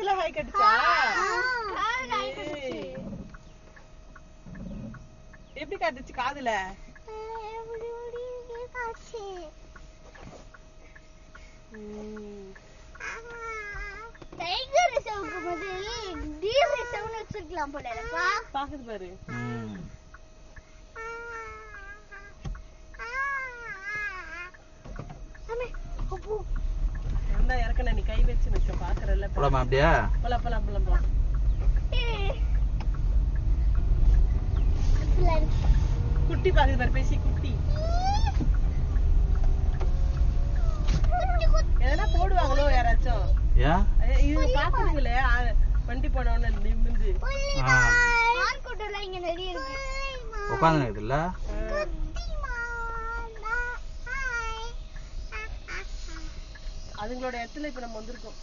காதுல ஹாய் கட்டுச்சா? எப்படி கட்டுச்சு காதுல? டைகர் ரிசர்வ்க்கு பதில் டீர் ரிசர்வ்னு வச்சிருக்கலாம் போல இருக்கா? பாக்குது பாரு. அந்த இறக்கன நீ கை வச்சு நிக்க பாக்குறல்ல. போலாமா அப்படியே? போலாம் போலாம் போலாம் போலாம். குட்டி பாக்குது பாரு பேசி குட்டி. எதனா போடுவாங்களோ யாராச்சும்? ஏன்? இது பாக்குறீங்களே வண்டி போனவன நிமிந்து. மான் கூட்டம்லாம் இங்க நிறைய இருக்கு. உட்கார்ந்து இருக்குல்ல? அதுங்களோட இடத்துல இப்ப நம்ம வந்திருக்கோம்.